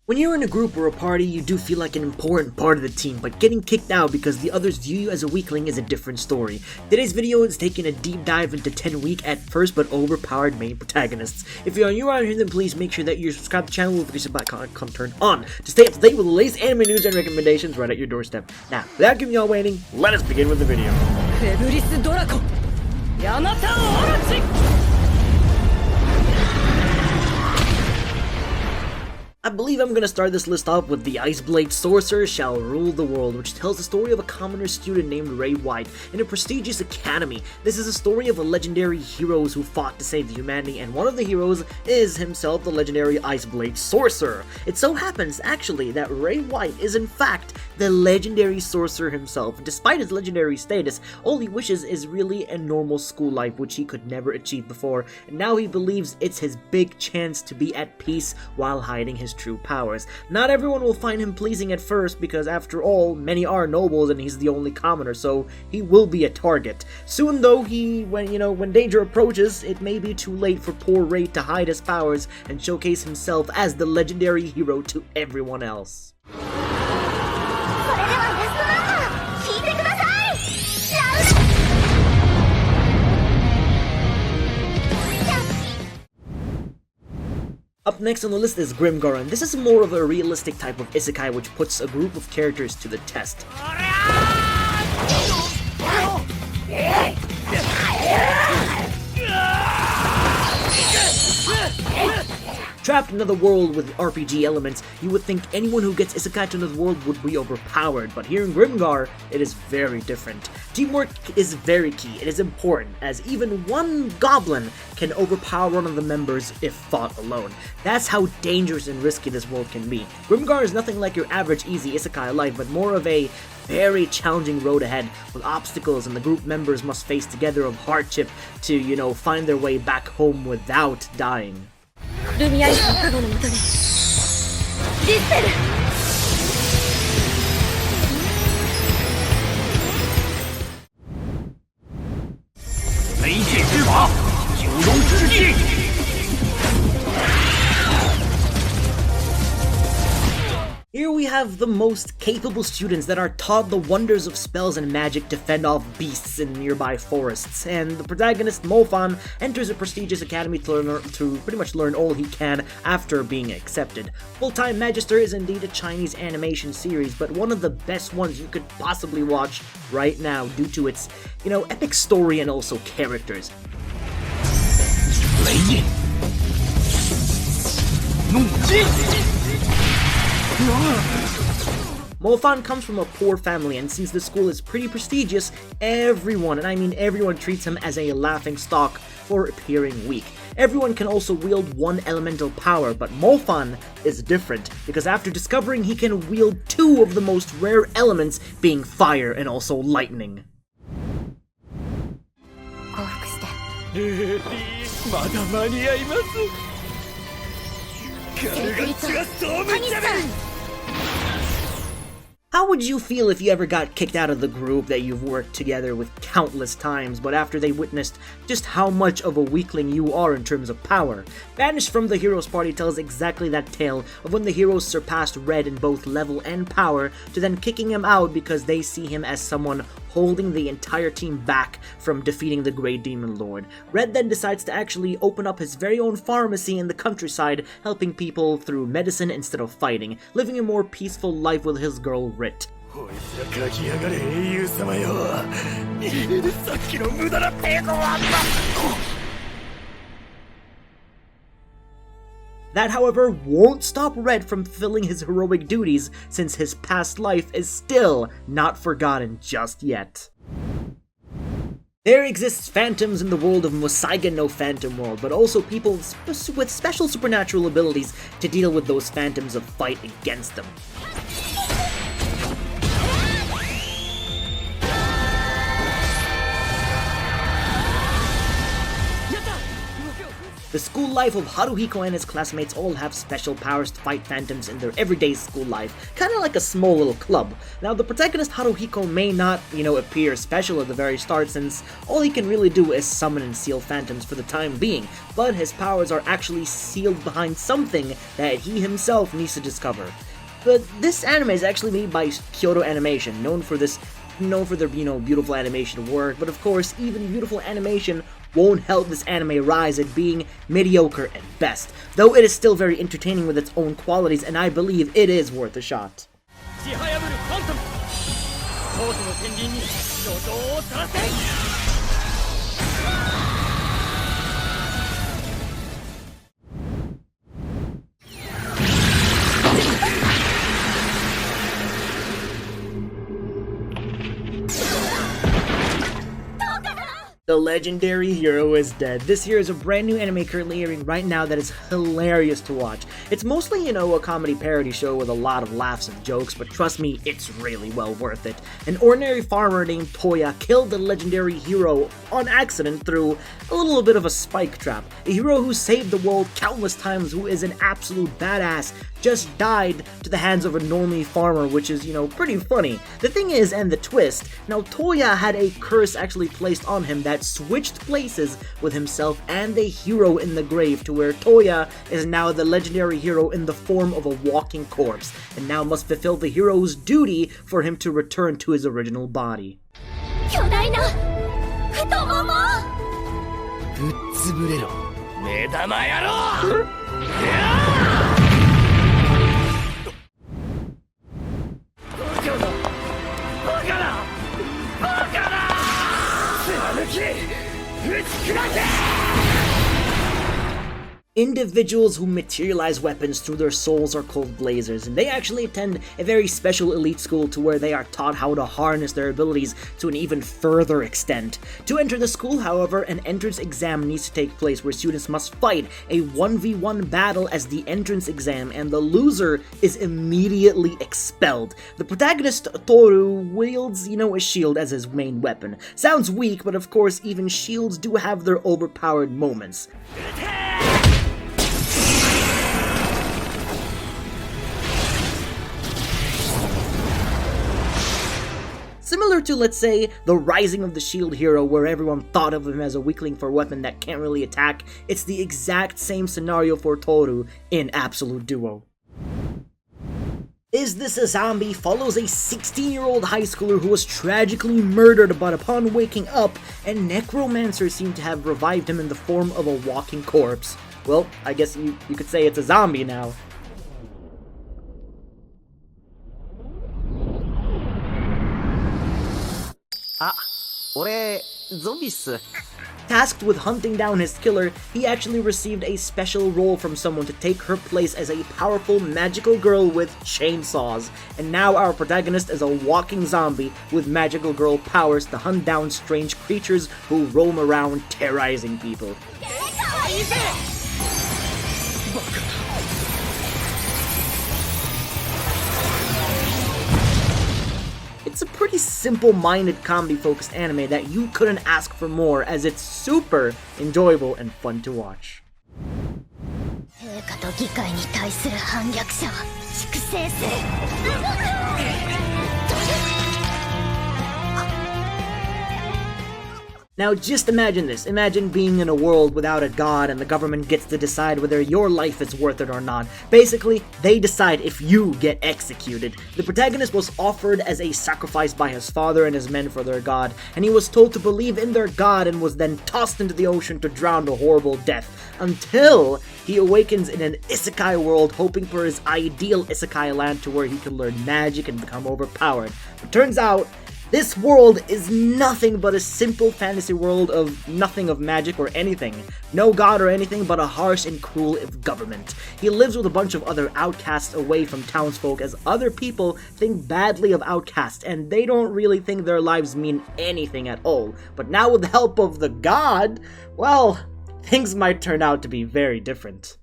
When you're in a group or a party, you do feel like an important part of the team, but getting kicked out because the others view you as a weakling is a different story. Today's video is taking a deep dive into 10 weak at first but overpowered main protagonists. If you're new around here, then please make sure that you're subscribed to the channel with the icon turned on to stay up to date with the latest anime news and recommendations right at your doorstep. Now, without keeping y'all waiting, let us begin with the video. I believe I'm gonna start this list off with the Blade Sorcerer Shall Rule the World, which tells the story of a commoner student named Ray White in a prestigious academy. This is a story of legendary heroes who fought to save humanity, and one of the heroes is himself the legendary Blade Sorcerer. It so happens, actually, that Ray White is in fact the legendary sorcerer himself. Despite his legendary status, all he wishes is really a normal school life, which he could never achieve before, and now he believes it's his big chance to be at peace while hiding his true powers. Not everyone will find him pleasing at first, because after all, many are nobles and he's the only commoner, so he will be a target. Soon though, when danger approaches, it may be too late for poor Ray to hide his powers and showcase himself as the legendary hero to everyone else. Up next on the list is Grimgar, and this is more of a realistic type of isekai which puts a group of characters to the test. Trapped in another world with RPG elements, you would think anyone who gets isekai to another world would be overpowered, but here in Grimgar, it is very different. Teamwork is very key. It is important, as even one goblin can overpower one of the members if fought alone. That's how dangerous and risky this world can be. Grimgar is nothing like your average easy isekai life, but more of a very challenging road ahead with obstacles, and the group members must face together of hardship to, find their way back home without dying. Here we have the most capable students that are taught the wonders of spells and magic to fend off beasts in nearby forests, and the protagonist Mofan enters a prestigious academy to pretty much learn all he can after being accepted. Full-Time Magister is indeed a Chinese animation series, but one of the best ones you could possibly watch right now due to its, epic story and also characters. Mofan comes from a poor family, and since the school is pretty prestigious, everyone, and I mean everyone, treats him as a laughingstock for appearing weak. Everyone can also wield one elemental power, but Mofan is different, because after discovering he can wield two of the most rare elements, being fire and also lightning. How would you feel if you ever got kicked out of the group that you've worked together with countless times, but after they witnessed just how much of a weakling you are in terms of power? Banished from the Heroes Party tells exactly that tale of when the heroes surpassed Red in both level and power, to then kicking him out because they see him as someone holding the entire team back from defeating the Great Demon Lord. Red then decides to actually open up his very own pharmacy in the countryside, helping people through medicine instead of fighting, living a more peaceful life with his girl Rit. That, however, won't stop Red from fulfilling his heroic duties, since his past life is still not forgotten just yet. There exists phantoms in the world of Musaigen no Phantom World, but also people with special supernatural abilities to deal with those phantoms of fight against them. The school life of Haruhiko and his classmates all have special powers to fight phantoms in their everyday school life, kinda like a small little club. Now, the protagonist Haruhiko may not, appear special at the very start, since all he can really do is summon and seal phantoms for the time being, but his powers are actually sealed behind something that he himself needs to discover. But this anime is actually made by Kyoto Animation, known for their, beautiful animation work, but of course, even beautiful animation won't help this anime rise at being mediocre at best, though it is still very entertaining with its own qualities, and I believe it is worth a shot. The legendary hero is dead. This here is a brand new anime currently airing right now that is hilarious to watch. It's mostly, a comedy parody show with a lot of laughs and jokes, but trust me, it's really well worth it. An ordinary farmer named Toya killed the legendary hero on accident through a little bit of a spike trap. A hero who saved the world countless times, who is an absolute badass, just died to the hands of a normie farmer, which is, pretty funny. The thing is, and the twist, now Toya had a curse actually placed on him that switched places with himself and the hero in the grave, to where Toya is now the legendary hero in the form of a walking corpse, and now must fulfill the hero's duty for him to return to his original body. Individuals who materialize weapons through their souls are called blazers, and they actually attend a very special elite school to where they are taught how to harness their abilities to an even further extent. To enter the school, however, an entrance exam needs to take place where students must fight a 1v1 battle as the entrance exam, and the loser is immediately expelled. The protagonist, Toru, wields, a shield as his main weapon. Sounds weak, but of course even shields do have their overpowered moments. Similar to, let's say, the Rising of the Shield Hero, where everyone thought of him as a weakling for a weapon that can't really attack, it's the exact same scenario for Toru in Absolute Duo. Is This a Zombie follows a 16-year-old high schooler who was tragically murdered, but upon waking up, a necromancer seemed to have revived him in the form of a walking corpse. Well, I guess you could say it's a zombie now. Tasked with hunting down his killer, he actually received a special role from someone to take her place as a powerful magical girl with chainsaws. And now our protagonist is a walking zombie with magical girl powers to hunt down strange creatures who roam around terrorizing people. It's a pretty simple-minded comedy-focused anime that you couldn't ask for more, as it's super enjoyable and fun to watch. Now just imagine this. Imagine being in a world without a god and the government gets to decide whether your life is worth it or not. Basically, they decide if you get executed. The protagonist was offered as a sacrifice by his father and his men for their god, and he was told to believe in their god and was then tossed into the ocean to drown a horrible death, until he awakens in an isekai world, hoping for his ideal isekai land to where he can learn magic and become overpowered. But turns out, this world is nothing but a simple fantasy world of nothing of magic or anything. No god or anything but a harsh and cruel government. He lives with a bunch of other outcasts away from townsfolk, as other people think badly of outcasts and they don't really think their lives mean anything at all. But now with the help of the god, well, things might turn out to be very different.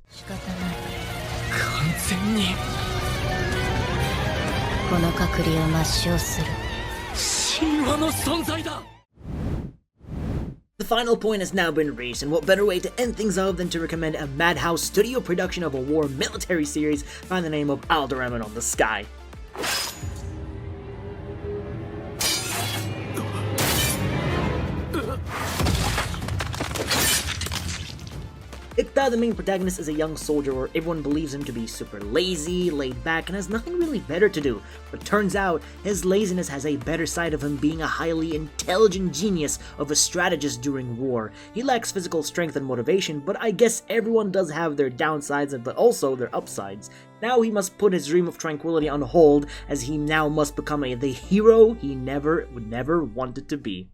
The final point has now been reached, and what better way to end things off than to recommend a Madhouse studio production of a war military series by the name of Alderman On The Sky. Ikta, the main protagonist, is a young soldier where everyone believes him to be super lazy, laid back, and has nothing really better to do. But turns out, his laziness has a better side of him being a highly intelligent genius of a strategist during war. He lacks physical strength and motivation, but I guess everyone does have their downsides but also their upsides. Now he must put his dream of tranquility on hold, as he now must become the hero he would never wanted to be.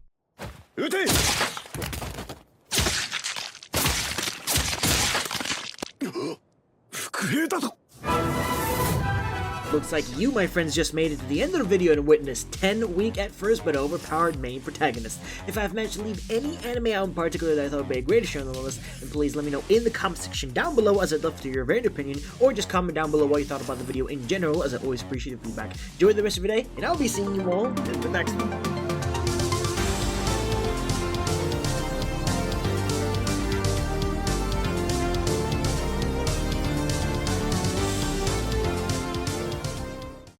Looks like you, my friends, just made it to the end of the video and witnessed 10 weak at first but overpowered main protagonists. If I've managed to leave any anime out in particular that I thought would be a great to share on the list, then please let me know in the comment section down below, as I'd love to hear your varied opinion, or just comment down below what you thought about the video in general, as I always appreciate the feedback. Enjoy the rest of your day, and I'll be seeing you all in the next one.